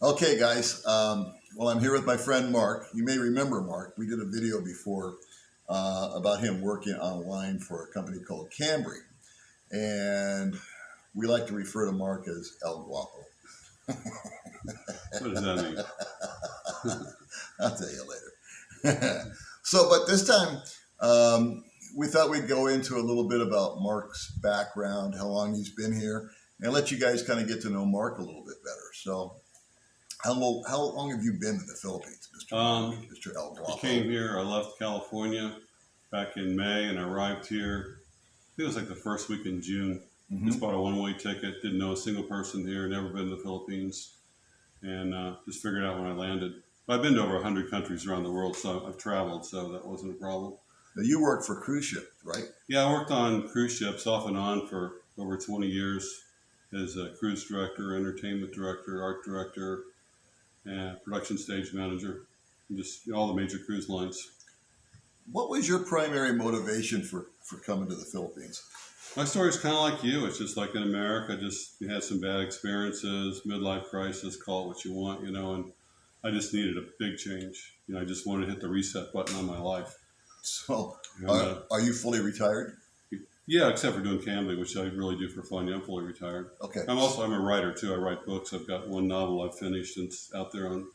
Okay, guys. Well, I'm here with my friend Mark. You may remember Mark. We did a video before about him working online for a company called Cambry. And we like to refer to Mark as El Guapo. What does that mean? I'll tell you later. But this time, we thought we'd go into a little bit about Mark's background, how long he's been here, and let you guys kind of get to know Mark a little bit better. So, how long have you been in the Philippines, Mr. El I Guapo? came here. I left California back in May, and I arrived here. I think it was like the first week in June. Just bought a one-way ticket. Didn't know a single person here. Never been to the Philippines, and just figured out when I landed. But I've been to over 100 countries around the world, so I've traveled, so that wasn't a problem. Now, you work for cruise ship, right? Yeah, I worked on cruise ships off and on for over 20 years as a cruise director, entertainment director, art director, and production stage manager, just all the major cruise lines. What was your primary motivation for coming to the Philippines? My story is kind of like you. It's just like in America, just you had some bad experiences, midlife crisis, call it what you want, and I just needed a big change. I just wanted to hit the reset button on my life. So, And, are you fully retired? yeah, except for doing gambling, which I really do for fun. Yeah, I'm fully retired. Okay. I'm a writer too. I write books. I've got one novel I've finished and it's out there on,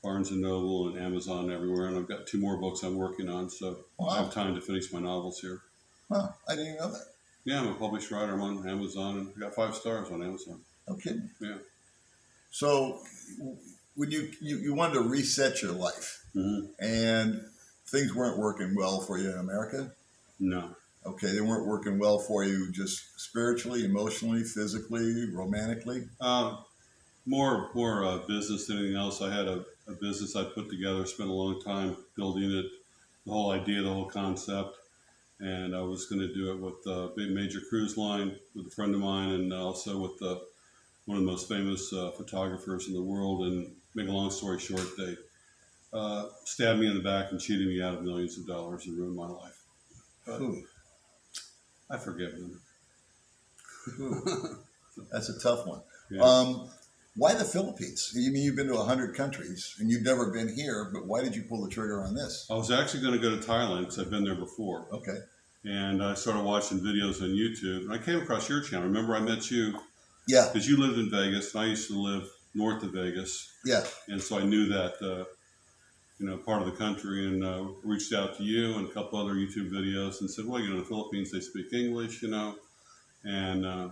Barnes and Noble and Amazon and everywhere. And I've got two more books I'm working on. So I have time to finish my novels here. Huh, I didn't even know that. Yeah, I'm a published writer. I'm on Amazon and I got 5 stars on Amazon. No kidding. Yeah. So, when you wanted to reset your life, and things weren't working well for you in America? No. Okay, they weren't working well for you just spiritually, emotionally, physically, romantically? More business than anything else. I had a business I put together, spent a long time building it, the whole idea, the whole concept. And I was going to do it with a big major cruise line with a friend of mine and also with one of the most famous photographers in the world. And make a long story short, they stabbed me in the back and cheated me out of millions of dollars and ruined my life. But I forgive them. That's a tough one. Yeah. Why the Philippines? You mean you've been to 100 countries and you've never been here, but why did you pull the trigger on this? I was actually going to go to Thailand because I've been there before. Okay. And I started watching videos on YouTube. And I came across your channel. Remember I met you? Yeah. Because you lived in Vegas and I used to live north of Vegas. Yeah. And so I knew that, part of the country and reached out to you and a couple other YouTube videos and said, well, in the Philippines, they speak English, and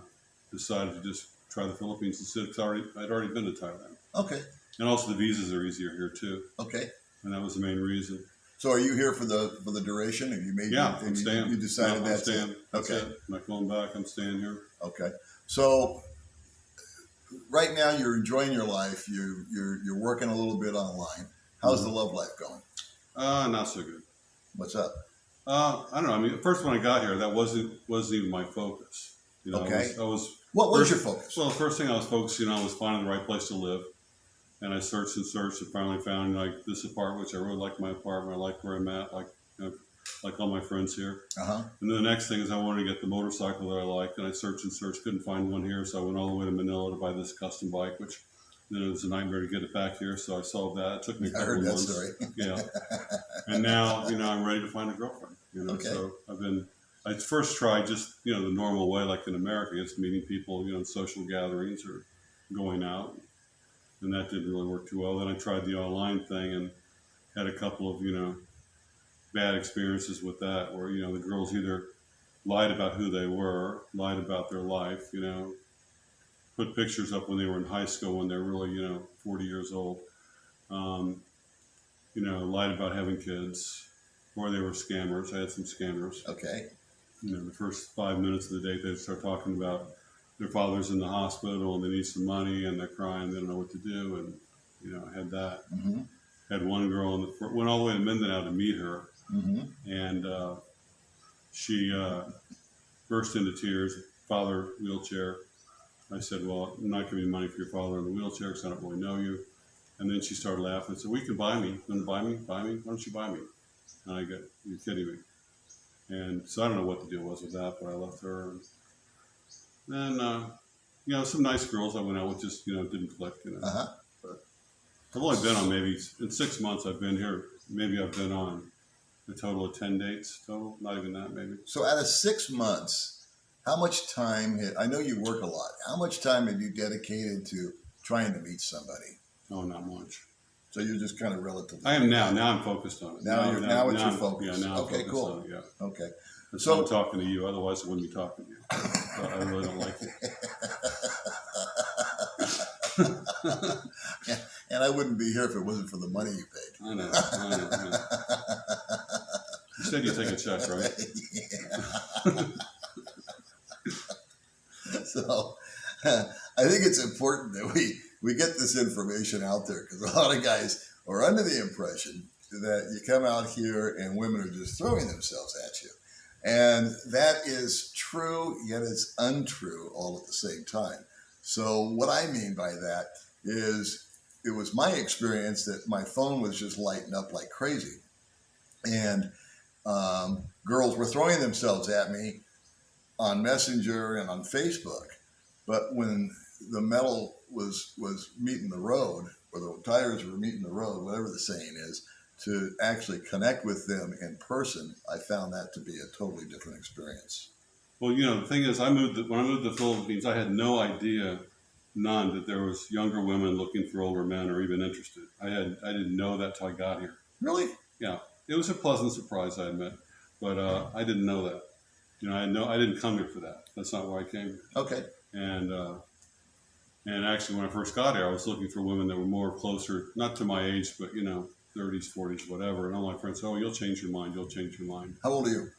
decided to just try the Philippines instead because I'd already been to Thailand. Okay. And also the visas are easier here too. Okay. And that was the main reason. So are you here for the duration? Have you made? Yeah, I'm staying. You decided I'm that's staying. it. That's Okay. it. I'm not going back. I'm staying here. Okay. So right now you're enjoying your life. You're working a little bit online. How's the love life going? Not so good. What's up? I don't know. I mean, first when I got here, that wasn't even my focus. Okay. I was What was your focus? Well, the first thing I was focusing on was finding the right place to live. And I searched and finally found this apartment, which I really like my apartment. I like where I'm at, like all my friends here. Uh-huh. And then the next thing is I wanted to get the motorcycle that I liked, and I searched and searched, couldn't find one here, so I went all the way to Manila to buy this custom bike, which then it was a nightmare to get it back here, so I solved that. It took me a couple of months. Story. Yeah. And now, I'm ready to find a girlfriend. Okay. So I first tried just, the normal way, like in America, just meeting people, in social gatherings or going out. And that didn't really work too well. Then I tried the online thing and had a couple of, bad experiences with that where, the girls either lied about who they were, lied about their life, put pictures up when they were in high school when they're really, 40 years old, lied about having kids, or they were scammers. I had some scammers. Okay. The first 5 minutes of the date, they'd start talking about their father's in the hospital and they need some money and they're crying, they don't know what to do. And, I had that. Mm-hmm. Had one girl, went all the way to Mindanao to meet her. Mm-hmm. And she burst into tears, father, wheelchair. I said, well, I'm not giving you money for your father in the wheelchair because I don't really know you. And then she started laughing and said, well, you can buy me. You want to buy me? Buy me? Why don't you buy me? And I go, you're kidding me. And so I don't know what the deal was with that, but I left her. And then, some nice girls I went out with, just didn't click. Uh-huh. But I've only been on, maybe in 6 months I've been here. Maybe I've been on a total of 10 dates total. Not even that, maybe. So out of 6 months, how much time? I know you work a lot. How much time have you dedicated to trying to meet somebody? Oh, not much. So you're just kind of relatively. I am now. Now I'm focused on it. Now you're I'm focused. Yeah, now I'm Okay, focused cool. on it, yeah. Okay. That's So why I'm talking to you. Otherwise, I wouldn't be talking to you. So I really don't like it. And I wouldn't be here if it wasn't for the money you paid. I know. Yeah. You said you take a check, right? Yeah. So I think it's important that we get this information out there, because a lot of guys are under the impression that you come out here and women are just throwing themselves at you. And that is true, yet it's untrue all at the same time. So what I mean by that is, it was my experience that my phone was just lighting up like crazy. And girls were throwing themselves at me on Messenger and on Facebook. But when the metal was meeting the road, or the tires were meeting the road, whatever the saying is, to actually connect with them in person, I found that to be a totally different experience. Well, the thing is, when I moved to the Philippines, I had no idea, none, that there was younger women looking for older men or even interested. I didn't know that till I got here. Really? Yeah, it was a pleasant surprise, I admit, but I didn't know that. I didn't come here for that. That's not why I came here. Okay. And actually, when I first got here, I was looking for women that were more closer, not to my age, but 30s, 40s, whatever. And all my friends said, "Oh, you'll change your mind. You'll change your mind." How old are you?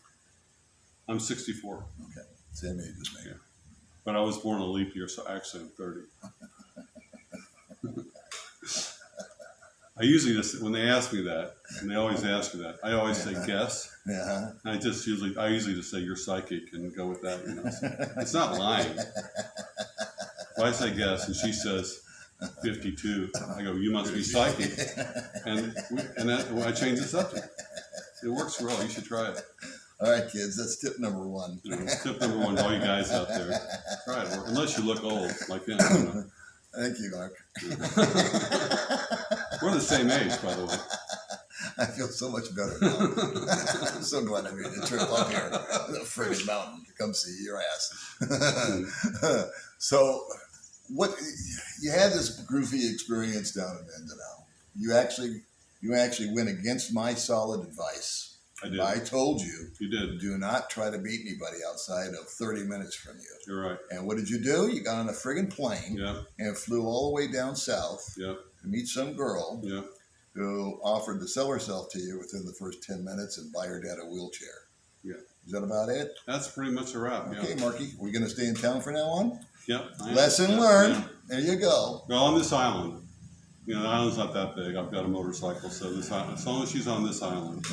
I'm 64. Okay, same age as me. Yeah. But I was born a leap year, so actually I'm 30. I usually just, when they ask me that, and they always ask me that, I always say guess. Yeah. And I usually just say you're psychic and go with that. It's not lying. If I say guess and she says 52, I go, you must be psychic, and I change the subject. It works well. You should try it. All right, kids, that's tip number one. Tip number one to all you guys out there. Try it. Unless you look old like him. Thank you, Mark. We're the same age, by the way. I feel so much better now. I'm so glad I made the trip up here, the friggin' mountain, to come see your ass. So, you had this groovy experience down in Mindanao. You actually went against my solid advice. I did. I told you. You did. Do not try to meet anybody outside of 30 minutes from you. You're right. And what did you do? You got on a friggin' plane and flew all the way down south to meet some girl who offered to sell herself to you within the first 10 minutes and buy her dad a wheelchair. Yeah. Is that about it? That's pretty much a wrap. Okay, Marky, we going to stay in town from now on? Yep. Lesson learned. Yeah. There you go. Well, on this island, the island's not that big. I've got a motorcycle, so as long as she's on this island.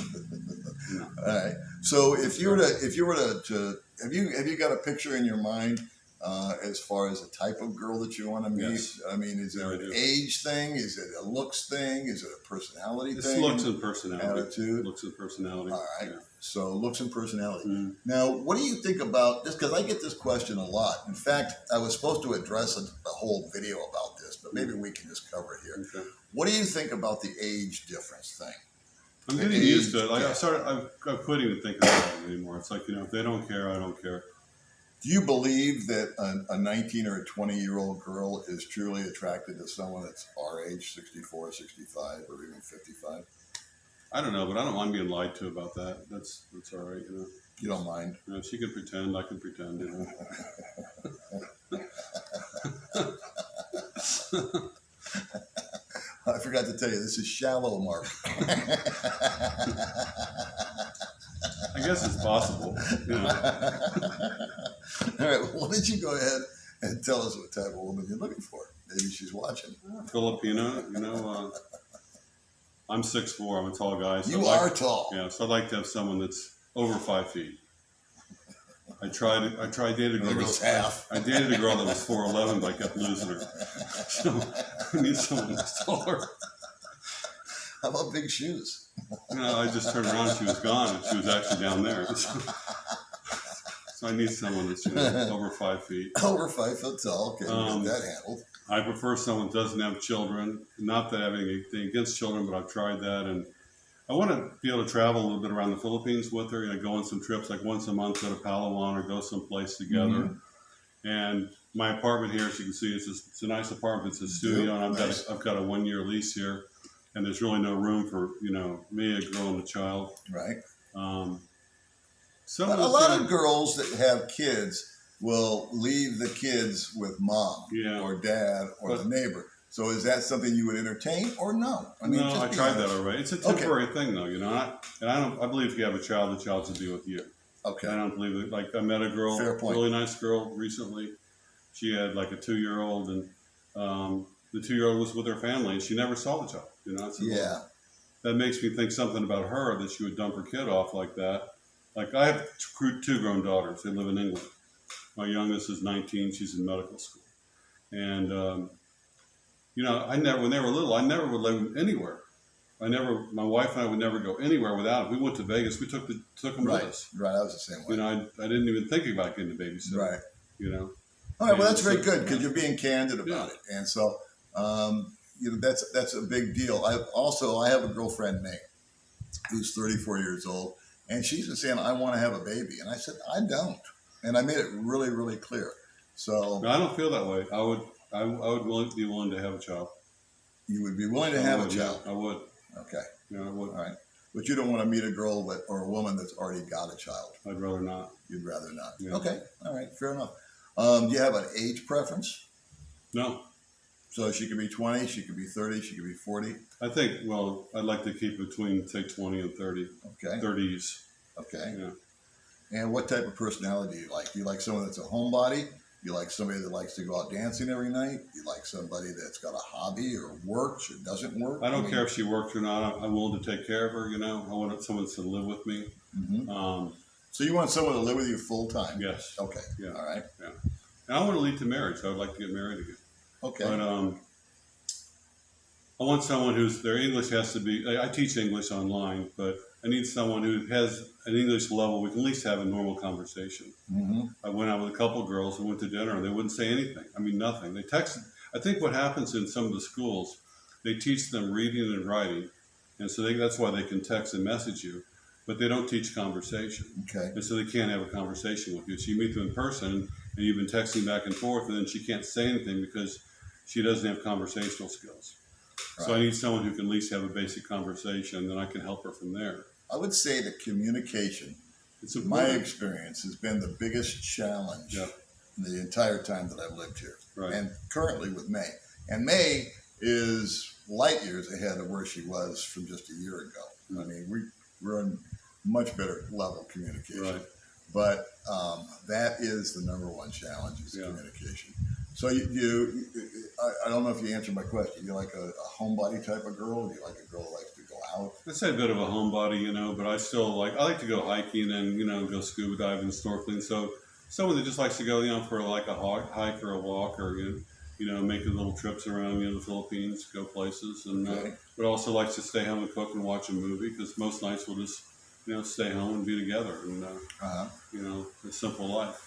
All right. So if you were to have you got a picture in your mind as far as the type of girl that you want to meet? Yes. I mean, is it an age thing? Is it a looks thing? Is it a personality thing? It's looks and personality. Attitude. Looks and personality. All right. Yeah. So looks and personality. Mm. Now, what do you think about this? Because I get this question a lot. In fact, I was supposed to address a whole video about this, but maybe we can just cover it here. Okay. What do you think about the age difference thing? I'm getting used to it. Like I'm quitting to think about it anymore. It's like, if they don't care, I don't care. Do you believe that a 19 or a 20-year-old girl is truly attracted to someone that's our age, 64, 65, or even 55? I don't know, but I don't mind being lied to about that. That's all right, You don't mind? She can pretend, I can pretend, I forgot to tell you, this is shallow, Mark. I guess it's possible. All right, well, why don't you go ahead and tell us what type of woman you're looking for? Maybe she's watching. Filipino, I'm 6'4", I'm a tall guy. So you are tall. Yeah, so I'd like to have someone that's over 5 feet. I dated a girl. There goes half. I dated a girl that was 4'11", but I kept losing her. So I need someone that's taller. How about big shoes? I just turned around and she was gone, and she was actually down there. So I need someone that's over 5 feet. Over 5 foot tall. Okay, we'll get that handled. I prefer someone who doesn't have children. Not that I have anything against children, but I've tried that, and I want to be able to travel a little bit around the Philippines with her. Go on some trips, like once a month, go to Palawan or go someplace together. Mm-hmm. And my apartment here, as you can see, it's a nice apartment. It's a studio, and I've got a 1-year lease here, and there's really no room for me, a girl, and a child. Right. But a lot of girls that have kids will leave the kids with mom or dad or the neighbor. So is that something you would entertain or no? I mean, no, I tried that already. It's a temporary thing, though, I believe if you have a child, the child should be with you. Okay. I don't believe it. Like I met a girl, really nice girl recently. She had like a 2-year-old, and the 2-year-old was with her family, and she never saw the child. Well, that makes me think something about her, that she would dump her kid off like that. Like I have 2 grown daughters. They live in England. My youngest is 19. She's in medical school. And, when they were little, I never would let them anywhere. My wife and I would never go anywhere without them. We went to Vegas. We took them with us. Right. I was the same way. I didn't even think about getting a babysitter. Right. All right. Well, that's very good because you're being candid about it. And so, that's a big deal. I have a girlfriend, May, who's 34 years old. And she's been saying, I want to have a baby. And I said, I don't. And I made it really, really clear. So no, I don't feel that way. I would be willing to have a child. You would be willing to have a child? Yeah, I would. Okay. Yeah, I would. All right. But you don't want to meet a girl or a woman that's already got a child? I'd rather not. You'd rather not? Yeah. Okay. All right. Fair enough. Do you have an age preference? No. So she could be 20, she could be 30, she could be 40? I think, I'd like to keep between, say, 20 and 30. Okay. 30s. Okay. Yeah. And what type of personality do you like? Do you like someone that's a homebody? You like somebody that likes to go out dancing every night? You like somebody that's got a hobby or works or doesn't work? I don't care if she works or not. I'm willing to take care of her, I want someone to live with me. Mm-hmm. So you want someone to live with you full time? Yes. Okay. Yeah. All right. Yeah. And I want to lead to marriage. I would like to get married again. Okay. But I want someone their English has to be, I teach English online, but I need someone who has an English level. We can at least have a normal conversation. Mm-hmm. I went out with a couple of girls and went to dinner, and they wouldn't say anything. I mean, nothing. They texted. I think what happens in some of the schools, they teach them reading and writing, and so that's why they can text and message you, but they don't teach conversation. Okay. And so they can't have a conversation with you. So you meet them in person, and you've been texting back and forth, and then she can't say anything because she doesn't have conversational skills. Right. So I need someone who can at least have a basic conversation, and then I can help her from there. I would say that communication, in my experience, has been the biggest challenge the entire time that I've lived here. Right. And currently with May. And May is light years ahead of where she was from just a year ago. Mm-hmm. I mean, we're in much better level of communication. Right. But that is the number one challenge is communication. So I don't know if you answered my question. You like a homebody type of girl? Or do you like a girl that likes to go out? I'd say a bit of a homebody, but I still I like to go hiking and, go scuba diving, snorkeling. So someone that just likes to go, for like a hike or a walk or, making little trips around, the Philippines, go places. And but also likes to stay home and cook and watch a movie because most nights we'll just, stay home and be together and, a simple life.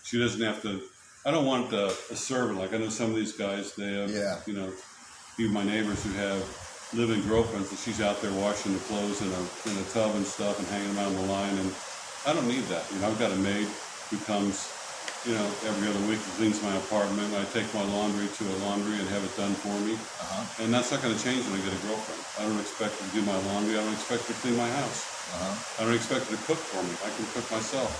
She doesn't have to. I don't want a servant. Like I know some of these guys, they have, even my neighbors who have live-in girlfriends, and she's out there washing the clothes in a tub and stuff and hanging them out on the line. And I don't need that. I've got a maid who comes, every other week and cleans my apartment. I take my laundry to a laundry and have it done for me. And that's not going to change when I get a girlfriend. I don't expect her to do my laundry. I don't expect her to clean my house. I don't expect her to cook for me. I can cook myself.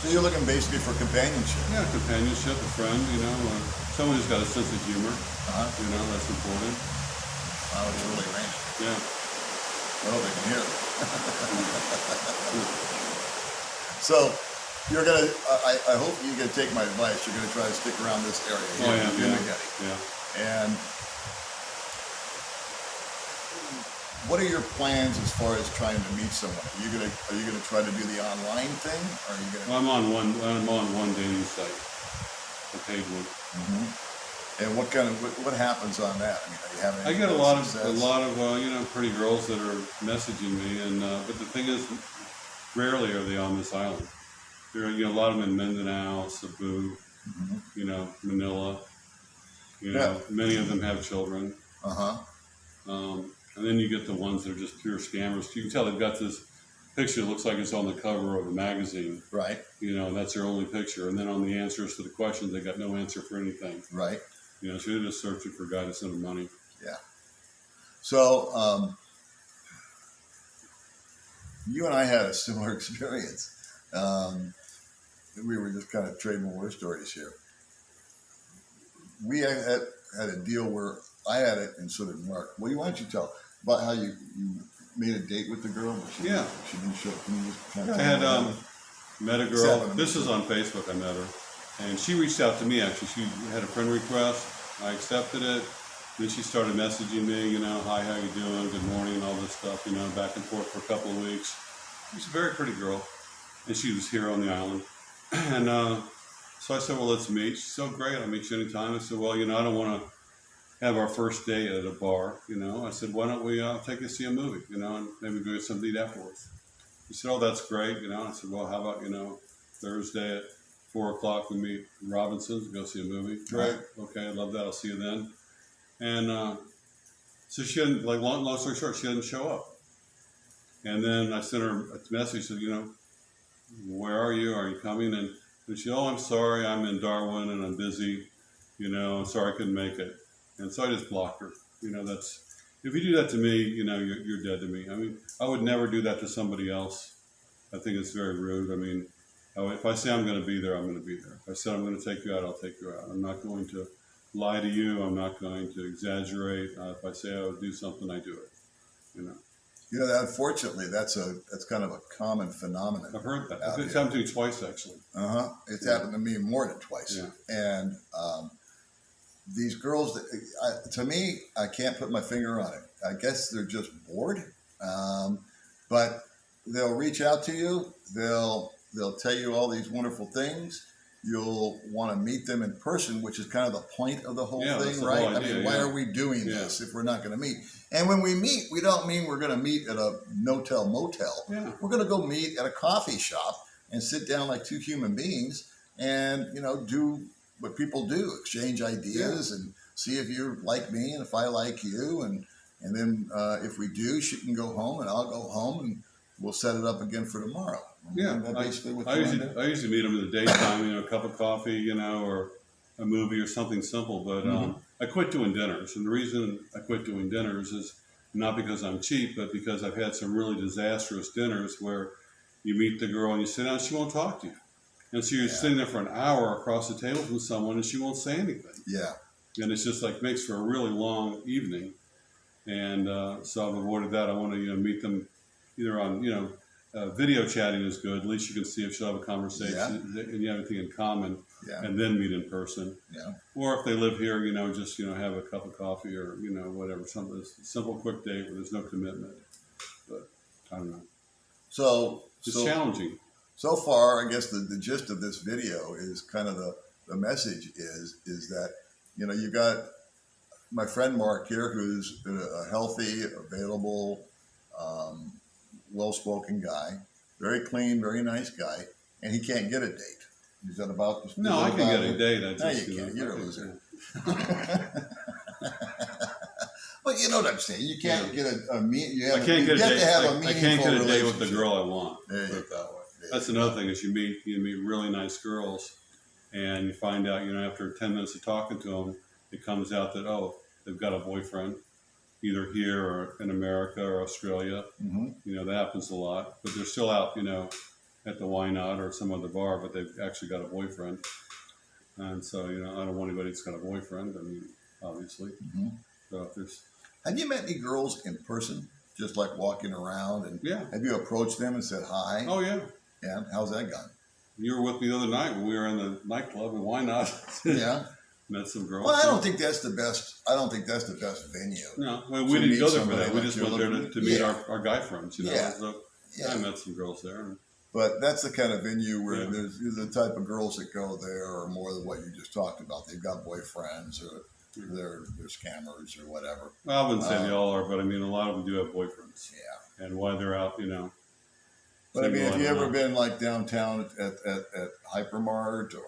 So you're looking basically for companionship? Yeah, companionship, a friend, someone who's got a sense of humor, that's important. Wow, it's really raining. Yeah. I hope they can hear it. So you're going to, I hope you're going to take my advice. You're going to try to stick around this area here in Dumaguete. Yeah. And what are your plans as far as trying to meet someone? Are you gonna try to do the online thing, or are you gonna? Well, I'm on one dating site, a paid one. Mm-hmm. And what happens on that? I mean, are you having? I get a lot of pretty girls that are messaging me, and but the thing is, rarely are they on this island. There are, a lot of them in Mindanao, Cebu, Manila. Many of them have children. And then you get the ones that are just pure scammers. You can tell they've got this picture that looks like it's on the cover of a magazine. Right. And that's their only picture. And then on the answers to the questions, they got no answer for anything. Right. So they're just searching for a guy to send them money. Yeah. So you and I had a similar experience. We were just kind of trading war stories here. We had a deal where I had it, and so did Mark. Well, why don't you tell about how you made a date with the girl? She didn't show. Can you just kind of I had met a girl. This is on Facebook. I met her, and she reached out to me. Actually, she had a friend request. I accepted it. Then she started messaging me. Hi, how you doing? Good morning, and all this stuff. Back and forth for a couple of weeks. She's a very pretty girl, and she was here on the island. And so I said, well, let's meet. She said, oh, great, I'll meet you anytime. I said, well, I don't want to have our first date at a bar, I said, why don't we take you to see a movie, and maybe go get something to eat afterwards. She said, oh, that's great, I said, well, how about, Thursday at 4 o'clock we meet in Robinson's and go see a movie. Great, okay, I love that, I'll see you then. And so she didn't, long story short, she didn't show up. And then I sent her a message, said, where are you? Are you coming? And she said, oh, I'm sorry, I'm in Darwin and I'm busy, I'm sorry I couldn't make it. And so I just blocked her. That's, if you do that to me, you're dead to me. I mean, I would never do that to somebody else. I think it's very rude. I mean, if I say I'm going to be there, I'm going to be there. If I said I'm going to take you out, I'll take you out. I'm not going to lie to you. I'm not going to exaggerate. If I say I would do something, I do it. Unfortunately, that's kind of a common phenomenon. I've heard that. It's happened to me twice, actually. It's happened to me more than twice. Yeah. And these girls, to me, I can't put my finger on it. I guess they're just bored. But they'll reach out to you. They'll tell you all these wonderful things. You'll want to meet them in person, which is kind of the point of the whole thing, right? Whole idea, why are we doing this if we're not going to meet? And when we meet, we don't mean we're going to meet at a no-tell motel. Yeah. We're going to go meet at a coffee shop and sit down like two human beings and, do what people do, exchange ideas and see if you're like me and if I like you. And then if we do, she can go home and I'll go home and we'll set it up again for tomorrow. Yeah, I usually meet them in the daytime, a cup of coffee, or a movie or something simple. But I quit doing dinners, and the reason I quit doing dinners is not because I'm cheap, but because I've had some really disastrous dinners where you meet the girl and you sit down, and she won't talk to you, and so you're sitting there for an hour across the table from someone, and she won't say anything. Yeah, and it's just makes for a really long evening, and so I've avoided that. I want to meet them either on video chatting is good. At least you can see if she'll have a conversation and you have anything in common, and then meet in person. Yeah. Or if they live here, just have a cup of coffee or whatever, something a simple, quick date where there's no commitment. But I don't know. So it's challenging. So far, I guess the gist of this video is kind of the message is that you got my friend Mark here, who's a healthy, available, well-spoken guy, very clean, very nice guy, and he can't get a date. Is that about? I can get a date. No, you can't. You're a loser. But you know what I'm saying. You can't get a meet. I can't get a date. I can't get a date with the girl I want. Put it that way. That's another thing is you meet really nice girls, and you find out after 10 minutes of talking to them, it comes out that they've got a boyfriend, either here or in America or Australia. That happens a lot, but they're still out at the Why Not or some other bar, but they've actually got a boyfriend. And so I don't want anybody that's got a boyfriend. I mean, obviously. So if there's Have you met any girls in person, just like walking around? And have you approached them and said hi? Oh, yeah. Yeah? How's that gone? You were with me the other night when we were in the nightclub, and Why Not? Yeah. Met some girls. Well, I don't think that's the best venue. No, we didn't go there for that. We just went there to meet our guy friends. So I met some girls there. But that's the kind of venue where there's the type of girls that go there are more than what you just talked about. They've got boyfriends or they're scammers or whatever. Well, I wouldn't say they all are, but I mean, a lot of them do have boyfriends. Yeah. And why they're out, But I mean, Single, have you don't ever know. been like downtown at Hypermart or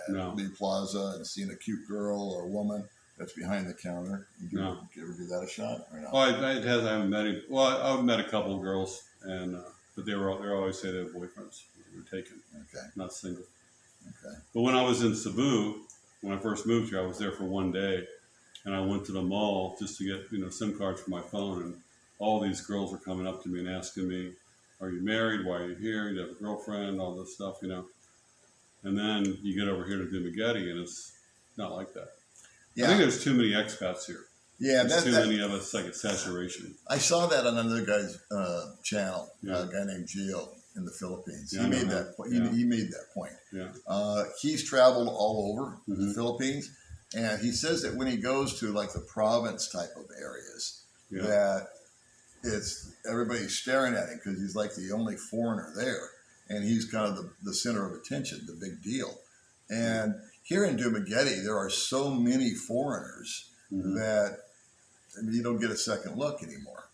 at No, Lee Plaza and seen a cute girl or woman that's behind the counter? no. You ever give that a shot or Well, no? I haven't met any. Well, I've met a couple of girls, and but they always say they have boyfriends. They were taken, Okay, not single. okay. But when I was in Cebu, when I first moved here, I was there for one day, and I went to the mall just to get SIM cards for my phone, and all these girls were coming up to me and asking me, "Are you married? Why are you here? Do you have a girlfriend?" All this stuff. And then you get over here to Dumaguete, and it's not like that. I think Yeah, there's too many expats here. yeah. There's too many of us. Like it's saturation. I saw that on another guy's channel, Yeah. a guy named Gio in the Philippines. Yeah, He I know made him. that point. Yeah. He made that point. Yeah. He's traveled all over the Mhm. Philippines, and he says that when he goes to like the province type of areas, Yeah. that it's everybody's staring at him because he's like the only foreigner there, and he's kind of the center of attention, the big deal. And here in Dumaguete, there are so many foreigners Mhm. that I mean, you don't get a second look anymore.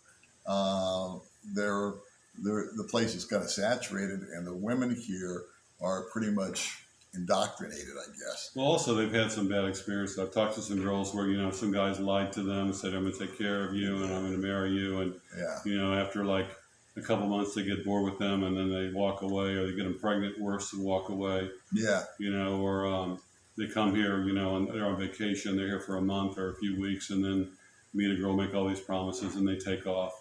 Uh, they're, the place is kind of saturated, and the women here are pretty much indoctrinated, I guess. Well, also they've had some bad experiences. I've talked to some girls where some guys lied to them and said, "I'm going to take care of you and I'm going to marry you," and Yeah, after like a couple months they get bored with them and then they walk away, or they get them pregnant worse and walk away. yeah, Or they come here, and they're on vacation. They're here for a month or a few weeks, and then meet a girl, make all these promises, and they take off.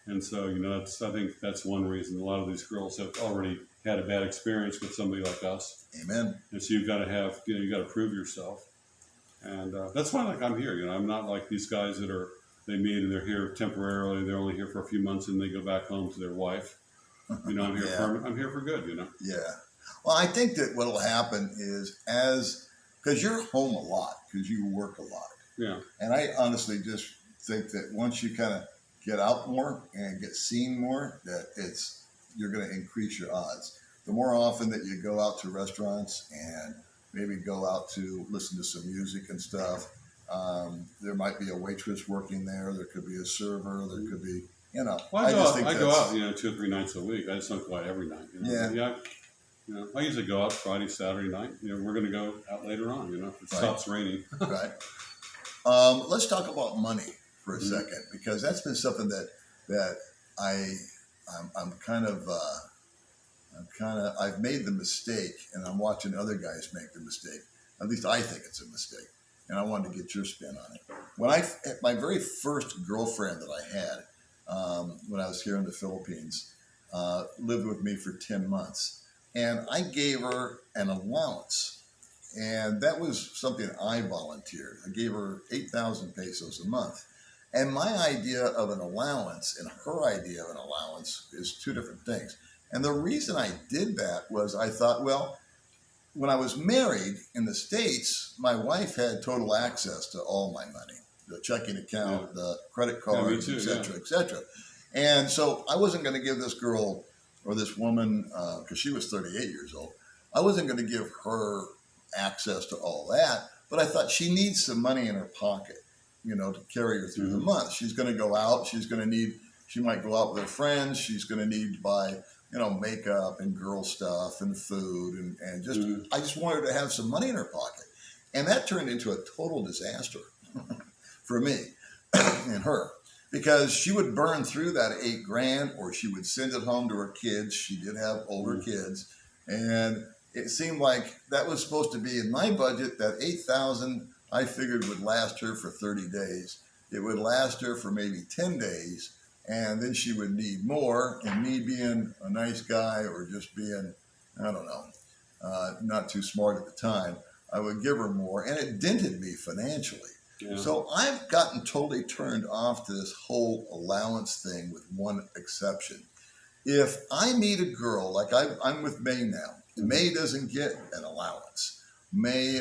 And so, I think that's one reason. A lot of these girls have already had a bad experience with somebody like us. amen. And so you've got to have, you got to prove yourself. And that's why, like, I'm here. I'm not like these guys they meet and they're here temporarily. They're only here for a few months and they go back home to their wife. I'm here Yeah. I'm here for good. Yeah. Well, I think that what will happen is because you're home a lot, because you work a lot. Yeah. And I honestly just think that once you kind of get out more and get seen more, that you're going to increase your odds. The more often that you go out to restaurants and maybe go out to listen to some music and stuff, there might be a waitress working there. There could be a server. There could be, Well, I just think I go that's- out, 2 or 3 nights a week. I just don't go out every night. Yeah. Yeah. I usually go out Friday, Saturday night. We're going to go out later on, if it Right. stops raining. Right. Let's talk about money for a Mhm. second, because that's been something that I've made the mistake, and I'm watching other guys make the mistake. At least I think it's a mistake, and I wanted to get your spin on it. My very first girlfriend that I had when I was here in the Philippines lived with me for 10 months, and I gave her an allowance. And that was something I volunteered. I gave her 8,000 pesos a month. And my idea of an allowance and her idea of an allowance is two different things. And the reason I did that was I thought, well, when I was married in the States, my wife had total access to all my money, the checking account, the credit cards, me too, et cetera, et cetera. And so I wasn't going to give this girl or this woman, because she was 38 years old, I wasn't going to give her access to all that, but I thought she needs some money in her pocket, to carry her through the month. She's going to go out. She might go out with her friends. She's going to need to buy, makeup and girl stuff and food and just, I just wanted her to have some money in her pocket. And that turned into a total disaster for me and her, because she would burn through that $8,000, or she would send it home to her kids. She did have older kids, and it seemed like that was supposed to be in my budget. That 8,000 I figured would last her for 30 days. It would last her for maybe 10 days, and then she would need more. And me being a nice guy, or just being, I don't know, not too smart at the time, I would give her more, and it dented me financially. Yeah. So I've gotten totally turned off to this whole allowance thing, with one exception. If I meet a girl, like I'm with May now, May doesn't get an allowance. May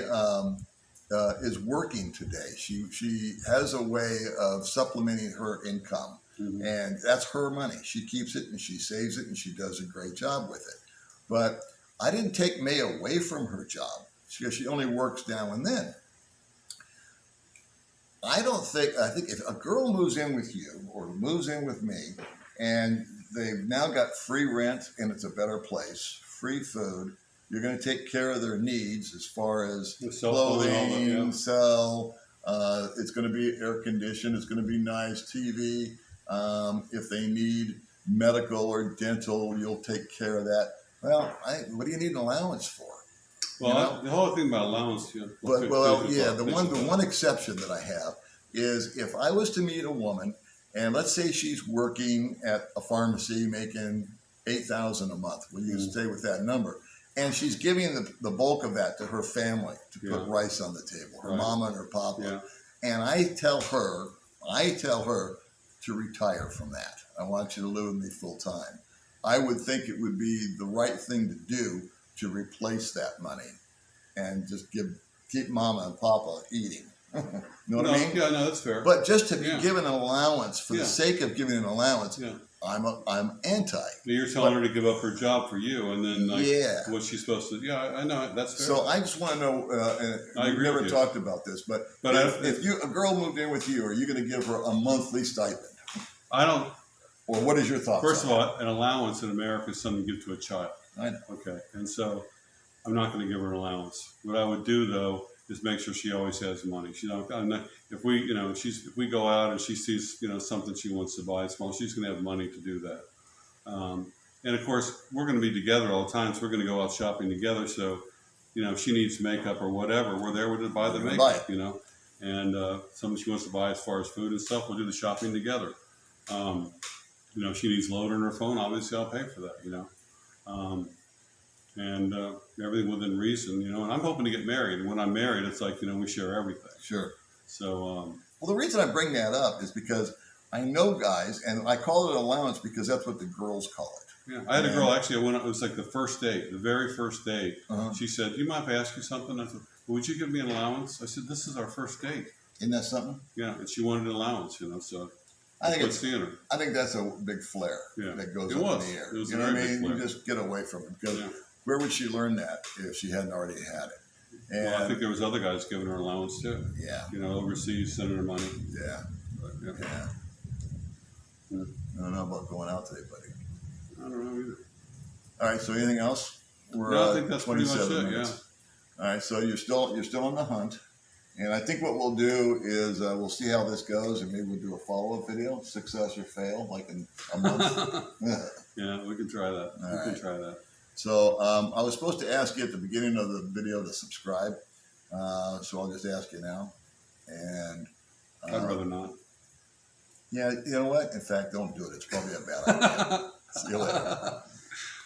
is working today. She has a way of supplementing her income, and that's her money. She keeps it and she saves it, and she does a great job with it. But I didn't take May away from her job, because she only works now and then. I think if a girl moves in with you or moves in with me, and they've now got free rent, and it's a better place. Free food. You're going to take care of their needs as far as The cell phone and all that, clothing, yeah. cell. It's going to be air conditioned. It's going to be nice TV. If they need medical or dental, you'll take care of that. Well, what do you need an allowance for? Well, the whole thing about allowance, yeah. The one exception that I have is if I was to meet a woman, and let's say she's working at a pharmacy making $8,000 a month. We'll stay with that number. And she's giving the bulk of that to her family to put rice on the table, her mama and her papa. Yeah. And I tell her to retire from that. I want you to live with me full time. I would think it would be the right thing to do to replace that money and just keep mama and papa eating. You know what I mean? Yeah, no, that's fair. But just to be given an allowance for the Yeah. sake of giving an allowance, Yeah. I'm anti. You're telling her to give up her job for you, and then what's she supposed to? Yeah, I know that's fair. So I just want to know. I agree We've never with you. talked about this, but if a girl moved in with you, are you going to give her a monthly stipend? I don't. Or what is your thoughts? First of all, an allowance in America is something you give to a child. I know. Okay, and so I'm not going to give her an allowance. What I would do though is make sure she always has money. If we go out and she sees something she wants to buy small, she's going to have money to do that. And of course, we're going to be together all the time, so we're going to go out shopping together. So, if she needs makeup or whatever, we're there to buy the makeup. And something she wants to buy as far as food and stuff, we'll do the shopping together. If she needs load on her phone, obviously I'll pay for that. And everything within reason, and I'm hoping to get married. And when I'm married, it's like, we share everything. Sure. So, well, the reason I bring that up is because I know guys, and I call it an allowance because that's what the girls call it. Yeah, I had a girl actually. It was like the first date, the very first date. Uh-huh. She said, "Do you mind if I ask you something?" I said, well, "Would you give me an allowance?" I said, "This is our first date." Isn't that something? Yeah, and she wanted an allowance, So I think I think that's a big flare that goes up in the air. It was you know what I mean? You just get away from it because where would she learn that if she hadn't already had it? And well, I think there was other guys giving her allowance too. Yeah. Overseas, sending her money. Yeah. But, yeah. I don't know about going out today, buddy. I don't know either. All right. So anything else? I think that's pretty much it. Minutes. Yeah. All right. So you're still on the hunt, and I think what we'll do is we'll see how this goes, and maybe we'll do a follow-up video, success or fail, like in a month. Yeah, we can try that. We can try that. So I was supposed to ask you at the beginning of the video to subscribe, so I'll just ask you now. And I'd rather not. Yeah, you know what? In fact, don't do it. It's probably a bad idea. See you later.